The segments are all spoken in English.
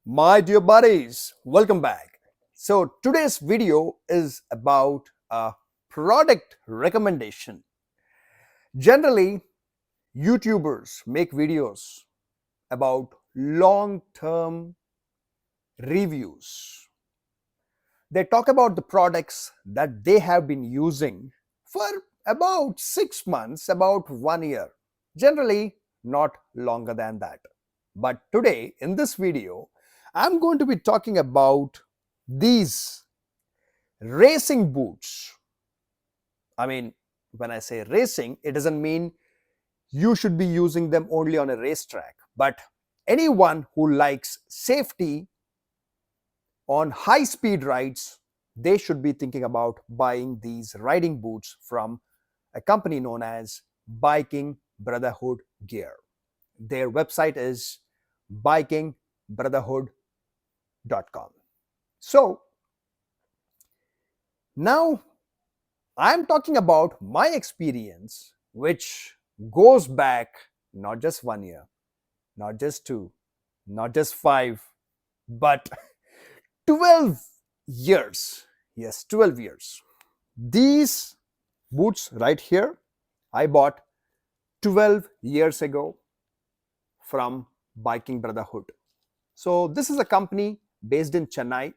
My dear buddies, welcome back. So, today's video is about a product recommendation. Generally, YouTubers make videos about long term reviews. They talk about the products that they have been using for about 6 months, about 1 year. Generally, not longer than that. But today, in this video, I'm going to be talking about these racing boots. I mean, when I say racing, it doesn't mean you should be using them only on a racetrack, but anyone who likes safety on high speed rides, they should be thinking about buying these riding boots from a company known as Biking Brotherhood Gear. Their website is bikingbrotherhood.com. So now I'm talking about my experience, which goes back not just 1 year, not just two, not just five, but 12 years. Yes, 12 years. These boots right here, I bought 12 years ago from Biking Brotherhood. So, this is a company based in Chennai,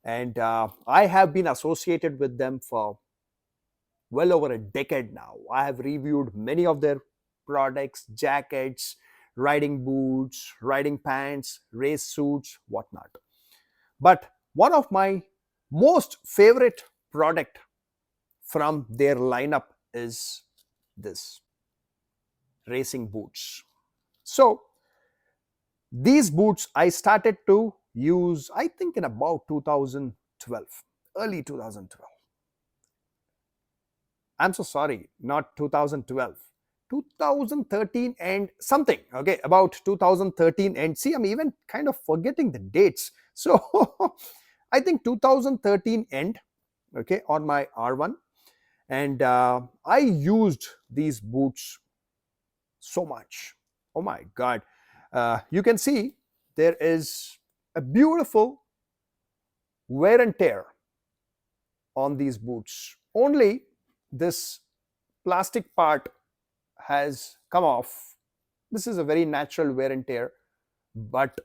and I have been associated with them for well over a decade now. I have reviewed many of their products, jackets, riding boots, riding pants, race suits, whatnot. But one of my most favorite product from their lineup is this racing boots. So these boots I started to use, I think, in about 2012, early 2012. I'm so sorry, not 2012. 2013 and something, okay, about 2013. And see, I'm even kind of forgetting the dates. So I think 2013 end, okay, on my R1. And I used these boots so much. Oh my God. You can see there is a beautiful wear and tear on these boots. Only this plastic part has come off. This is a very natural wear and tear, but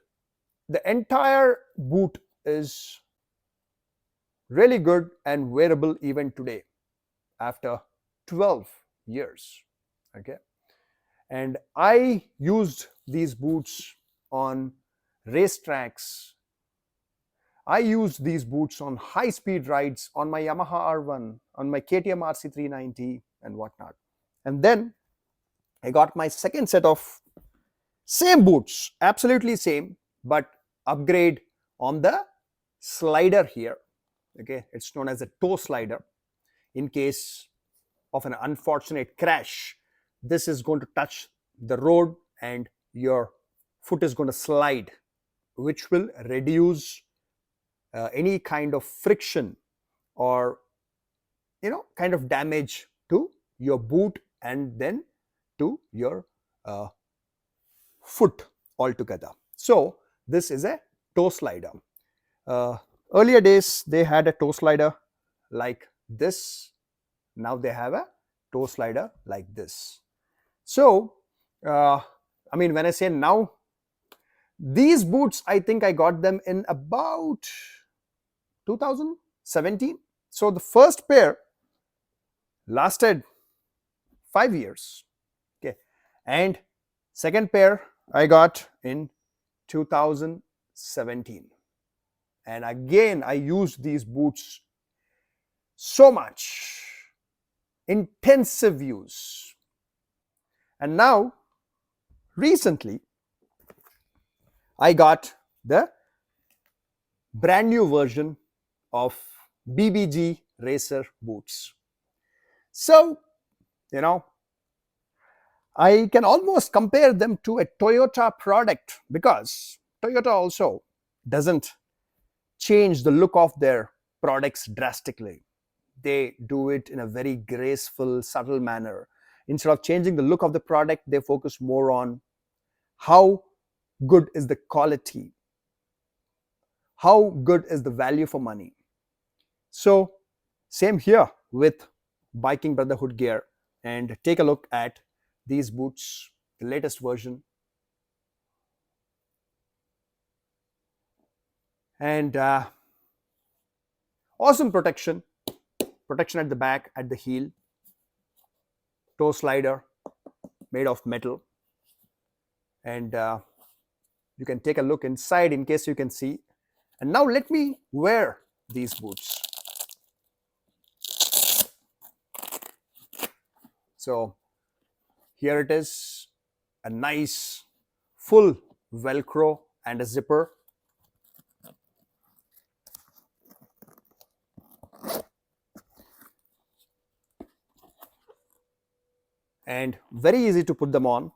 the entire boot is really good and wearable even today after 12 years. Okay. And I used these boots on racetracks. I used these boots on high speed rides on my Yamaha R1, on my KTM RC390 and whatnot. And then I got my second set of same boots, absolutely same, but upgrade on the slider here. Okay, it's known as a toe slider. In case of an unfortunate crash, this is going to touch the road and your foot is going to slide, which will reduce any kind of friction or kind of damage to your boot and then to your foot altogether. So this is a toe slider. Earlier days they had a toe slider like this. Now they have a toe slider like this. So I mean, when I say now, these boots, I think I got them in about 2017. So the first pair lasted 5 years. Okay, and second pair I got in 2017. And again, I used these boots so much, intensive use. And now, recently, I got the brand new version of BBG Racer boots. So, I can almost compare them to a Toyota product because Toyota also doesn't change the look of their products drastically. They do it in a very graceful, subtle manner. Instead of changing the look of the product, they focus more on how good is the quality, how good is the value for money. So same here with biking brotherhood gear, and take a look at these boots, the latest version. And awesome protection at the back, at the heel, toe slider made of metal. And you can take a look inside in case you can see. And now let me wear these boots. So here it is, a nice full velcro and a zipper. And very easy to put them on.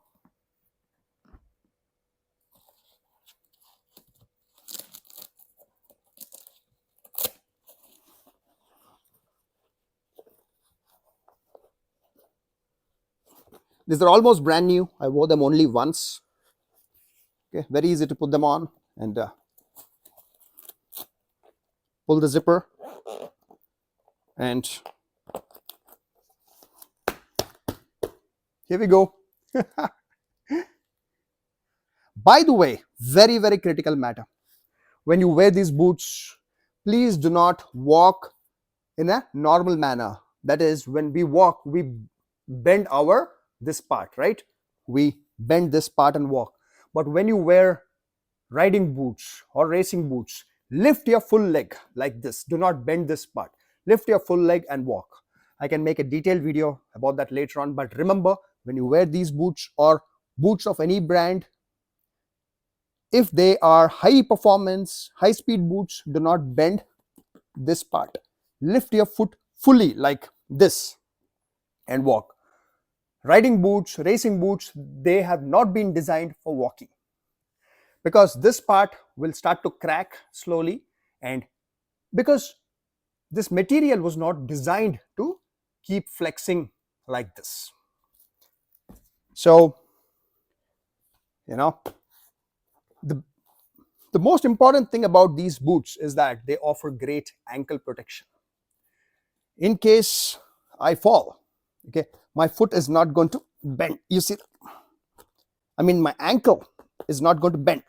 These are almost brand new. I wore them only once. Okay, very easy to put them on, and pull the zipper, and here we go. By the way, very, very critical matter. When you wear these boots, please do not walk in a normal manner. That is, when we walk, we bend this part, right? We bend this part and walk. But when you wear riding boots or racing boots, lift your full leg like this. Do not bend this part. Lift your full leg and walk. I can make a detailed video about that later on. But remember, when you wear these boots or boots of any brand, if they are high performance, high speed boots, do not bend this part. Lift your foot fully like this and walk. Riding boots, racing boots, they have not been designed for walking, because this part will start to crack slowly, and because this material was not designed to keep flexing like this. So, the most important thing about these boots is that they offer great ankle protection. In case I fall, okay, my foot is not going to bend. You see, my ankle is not going to bend.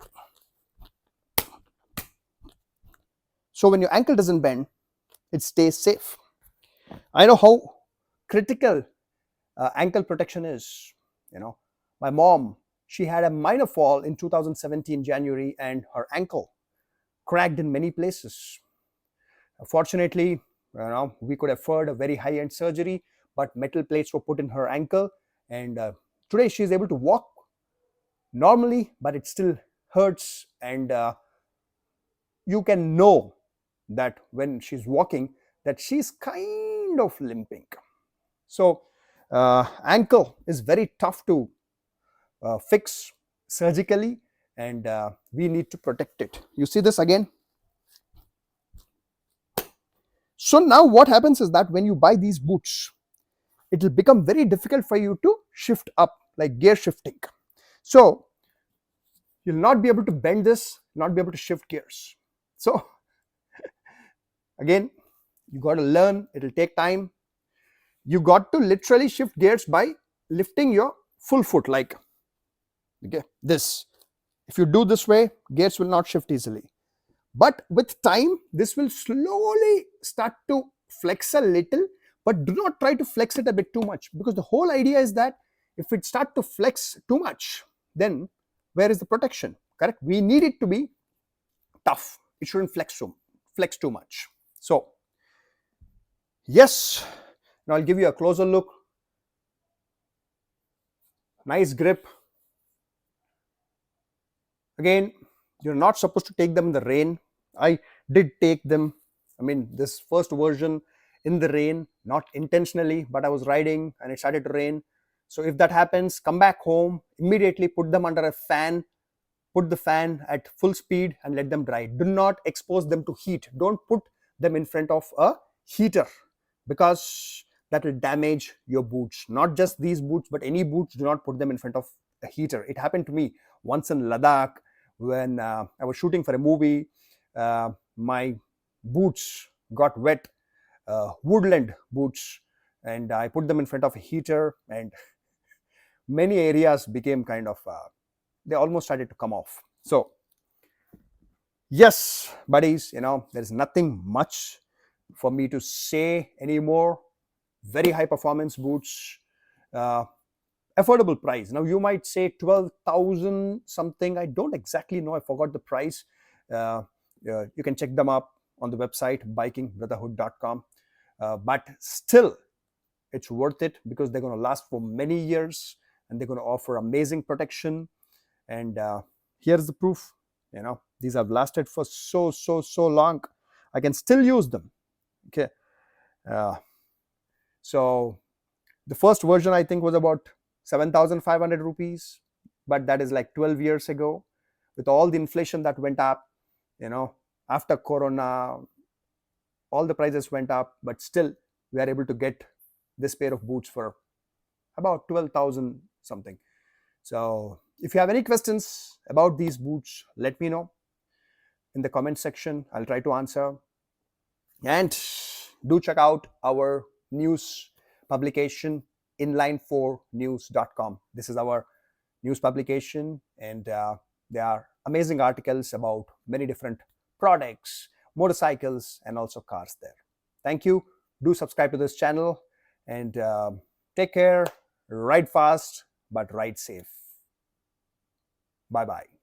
So when your ankle doesn't bend, it stays safe. I know how critical ankle protection is. My mom, she had a minor fall in 2017 January, and her ankle cracked in many places. Fortunately, we could afford a very high-end surgery, but metal plates were put in her ankle, and today she is able to walk normally, but it still hurts, and you can know that when she's walking that she's kind of limping. So ankle is very tough to fix surgically, and we need to protect it. You see this again? So now what happens is that when you buy these boots, it will become very difficult for you to shift up, like gear shifting. So you'll not be able to bend this, not be able to shift gears. So again, you got to learn. It will take time. You got to literally shift gears by lifting your full foot, like this. If you do this way, gears will not shift easily. But with time, this will slowly start to flex a little, but do not try to flex it a bit too much, because the whole idea is that if it starts to flex too much, then where is the protection? Correct? We need it to be tough. It shouldn't flex too much. So yes, now I'll give you a closer look. Nice grip. Again, you're not supposed to take them in the rain. I did take them, this first version in the rain, not intentionally, but I was riding and it started to rain. So if that happens, come back home, immediately put them under a fan, put the fan at full speed and let them dry. Do not expose them to heat. Don't put them in front of a heater, because that will damage your boots. Not just these boots, but any boots, do not put them in front of a heater. It happened to me once in Ladakh when I was shooting for a movie. My boots got wet, woodland boots, and I put them in front of a heater, and many areas became kind of they almost started to come off. So yes, buddies, there's nothing much for me to say anymore. Very high performance boots, uh, affordable price. Now you might say 12,000 something. I don't exactly know. I forgot the price. Uh, you can check them up on the website bikingbrotherhood.com. But still, it's worth it because they're going to last for many years and they're going to offer amazing protection. And here's the proof. These have lasted for so long. I can still use them. Okay. Uh, so the first version I think was about 7,500 rupees, but that is like 12 years ago. With all the inflation that went up, after Corona, all the prices went up, but still we are able to get this pair of boots for about 12,000 something. So if you have any questions about these boots, let me know in the comment section. I'll try to answer. And do check out our news publication, inline4news.com. This is our news publication, and there are amazing articles about many different products, motorcycles, and also cars there. Thank you. Do subscribe to this channel, and take care. Ride fast, but ride safe. Bye bye.